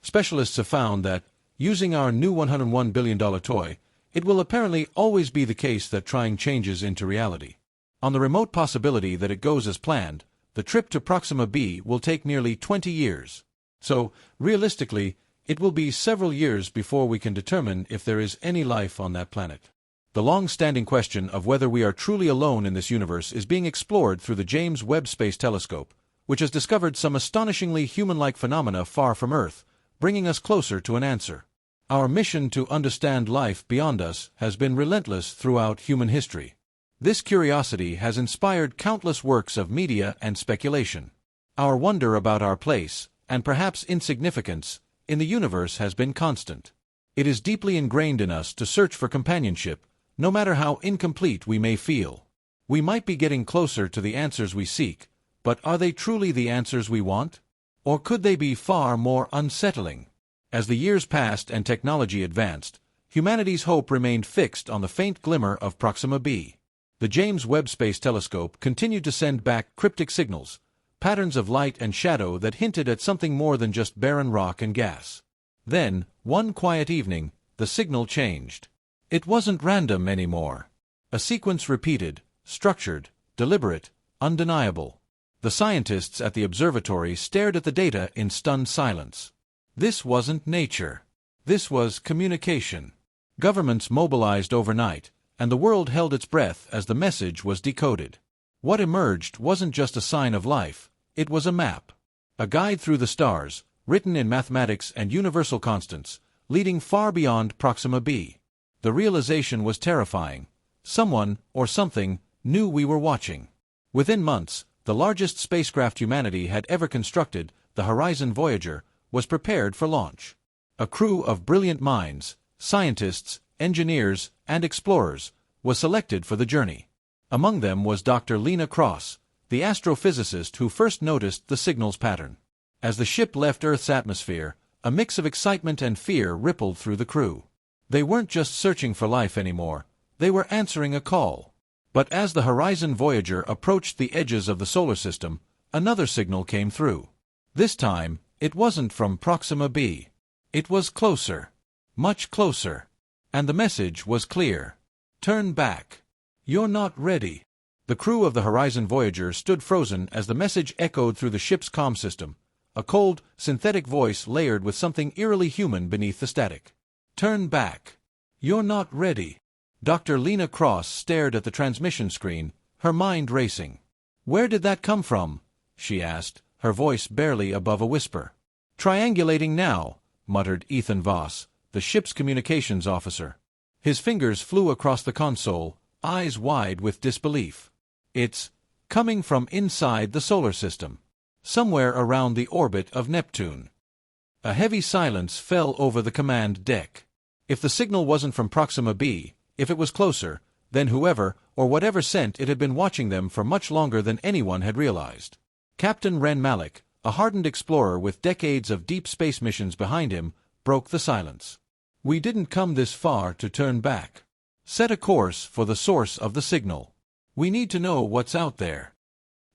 Specialists have found that, using our new $101 billion toy, it will apparently always be the case that trying changes into reality. On the remote possibility that it goes as planned, the trip to Proxima B will take nearly 20 years. So, realistically, it will be several years before we can determine if there is any life on that planet. The long-standing question of whether we are truly alone in this universe is being explored through the James Webb Space Telescope, which has discovered some astonishingly human-like phenomena far from Earth, bringing us closer to an answer. Our mission to understand life beyond us has been relentless throughout human history. This curiosity has inspired countless works of media and speculation. Our wonder about our place, and perhaps insignificance, in the universe has been constant. It is deeply ingrained in us to search for companionship, no matter how incomplete we may feel. We might be getting closer to the answers we seek, but are they truly the answers we want? Or could they be far more unsettling? As the years passed and technology advanced, humanity's hope remained fixed on the faint glimmer of Proxima B. The James Webb Space Telescope continued to send back cryptic signals, patterns of light and shadow that hinted at something more than just barren rock and gas. Then, one quiet evening, the signal changed. It wasn't random anymore. A sequence repeated, structured, deliberate, undeniable. The scientists at the observatory stared at the data in stunned silence. This wasn't nature. This was communication. Governments mobilized overnight, and the world held its breath as the message was decoded. What emerged wasn't just a sign of life, it was a map. A guide through the stars, written in mathematics and universal constants, leading far beyond Proxima B. The realization was terrifying. Someone, or something, knew we were watching. Within months, the largest spacecraft humanity had ever constructed, the Horizon Voyager, was prepared for launch. A crew of brilliant minds, scientists, engineers, and explorers, was selected for the journey. Among them was Dr. Lena Cross, the astrophysicist who first noticed the signal's pattern. As the ship left Earth's atmosphere, a mix of excitement and fear rippled through the crew. They weren't just searching for life anymore, they were answering a call. But as the Horizon Voyager approached the edges of the solar system, another signal came through. This time, it wasn't from Proxima B. It was closer. Much closer. And the message was clear. Turn back. You're not ready. The crew of the Horizon Voyager stood frozen as the message echoed through the ship's comm system, a cold, synthetic voice layered with something eerily human beneath the static. Turn back. You're not ready. Dr. Lena Cross stared at the transmission screen, her mind racing. Where did that come from? She asked, her voice barely above a whisper. Triangulating now, muttered Ethan Voss, the ship's communications officer. His fingers flew across the console, eyes wide with disbelief. It's coming from inside the solar system, somewhere around the orbit of Neptune. A heavy silence fell over the command deck. If the signal wasn't from Proxima B, if it was closer, then whoever or whatever sent it had been watching them for much longer than anyone had realized. Captain Ren Malik, a hardened explorer with decades of deep space missions behind him, broke the silence. We didn't come this far to turn back. Set a course for the source of the signal. We need to know what's out there.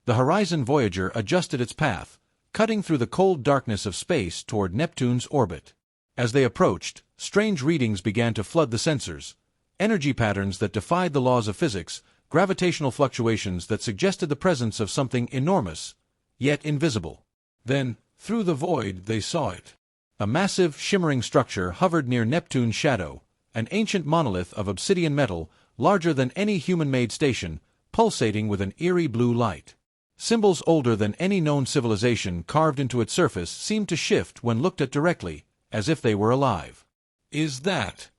The Horizon Voyager adjusted its path, cutting through the cold darkness of space toward Neptune's orbit. As they approached, strange readings began to flood the sensors. Energy patterns that defied the laws of physics, gravitational fluctuations that suggested the presence of something enormous, yet invisible. Then, through the void, they saw it. A massive, shimmering structure hovered near Neptune's shadow, an ancient monolith of obsidian metal, larger than any human-made station, pulsating with an eerie blue light. Symbols older than any known civilization carved into its surface seemed to shift when looked at directly, as if they were alive. Is that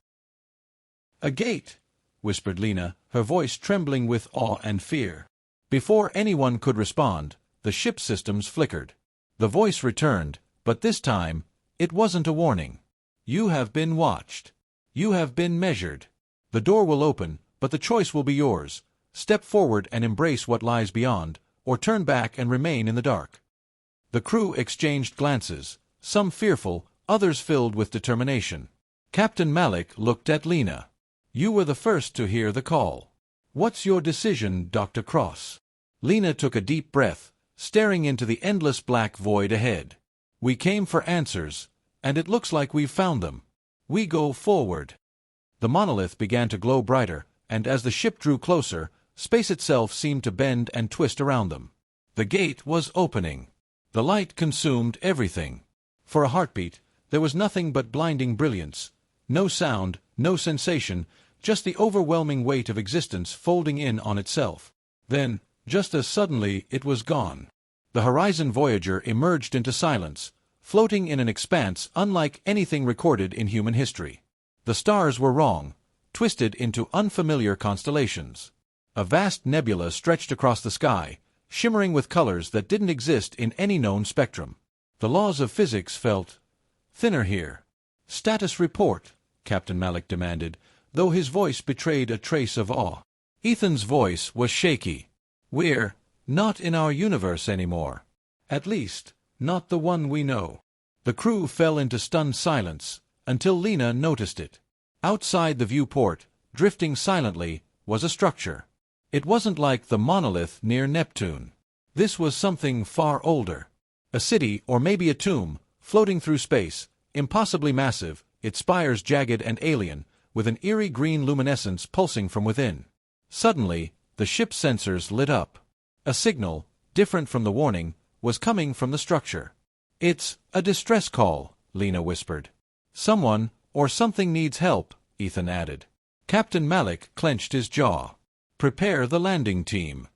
a gate? Whispered Lena, her voice trembling with awe and fear. Before anyone could respond, the ship's systems flickered. The voice returned, but this time, it wasn't a warning. You have been watched. You have been measured. The door will open, but the choice will be yours. Step forward and embrace what lies beyond, or turn back and remain in the dark. The crew exchanged glances, some fearful, others filled with determination. Captain Malik looked at Lena. You were the first to hear the call. What's your decision, Dr. Cross? Lena took a deep breath, staring into the endless black void ahead. We came for answers, And it looks like we've found them. We go forward. The monolith began to glow brighter, and as the ship drew closer, space itself seemed to bend and twist around them. The gate was opening. The light consumed everything. For a heartbeat, there was nothing but blinding brilliance. No sound, no sensation, just the overwhelming weight of existence folding in on itself. Then, just as suddenly, it was gone. The Horizon Voyager emerged into silence, floating in an expanse unlike anything recorded in human history. The stars were wrong, twisted into unfamiliar constellations. A vast nebula stretched across the sky, shimmering with colors that didn't exist in any known spectrum. The laws of physics felt thinner here. "Status report," Captain Malik demanded, though his voice betrayed a trace of awe. Ethan's voice was shaky. "We're not in our universe anymore. At least, not the one we know." The crew fell into stunned silence, until Lena noticed it. Outside the viewport, drifting silently, was a structure. It wasn't like the monolith near Neptune. This was something far older. A city, or maybe a tomb, floating through space, impossibly massive, its spires jagged and alien, with an eerie green luminescence pulsing from within. Suddenly, the ship's sensors lit up. A signal, different from the warning, was coming from the structure. "It's a distress call," Lena whispered. "Someone or something needs help," Ethan added. Captain Malik clenched his jaw. "Prepare the landing team."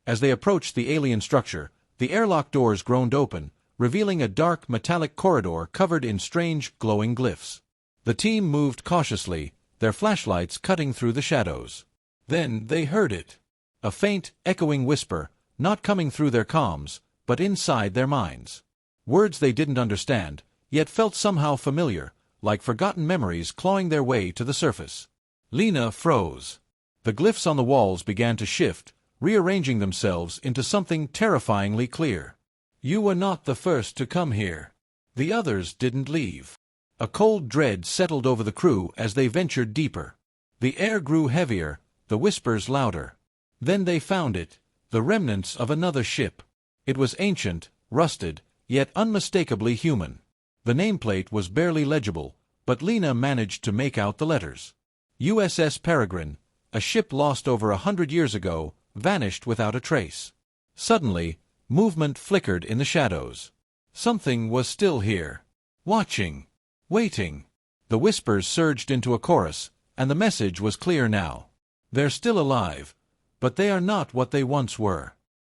As they approached the alien structure, the airlock doors groaned open, revealing a dark metallic corridor covered in strange, glowing glyphs. The team moved cautiously, their flashlights cutting through the shadows. Then they heard it. A faint, echoing whisper, not coming through their comms, but inside their minds. Words they didn't understand, yet felt somehow familiar, like forgotten memories clawing their way to the surface. Lena froze. The glyphs on the walls began to shift, rearranging themselves into something terrifyingly clear. "You were not the first to come here. The others didn't leave." A cold dread settled over the crew as they ventured deeper. The air grew heavier, the whispers louder. Then they found it, the remnants of another ship. It was ancient, rusted, yet unmistakably human. The nameplate was barely legible, but Lena managed to make out the letters. USS Peregrine, a ship lost over 100 years ago, vanished without a trace. Suddenly, movement flickered in the shadows. Something was still here. Watching. Waiting. The whispers surged into a chorus, and the message was clear now. "They're still alive, but they are not what they once were."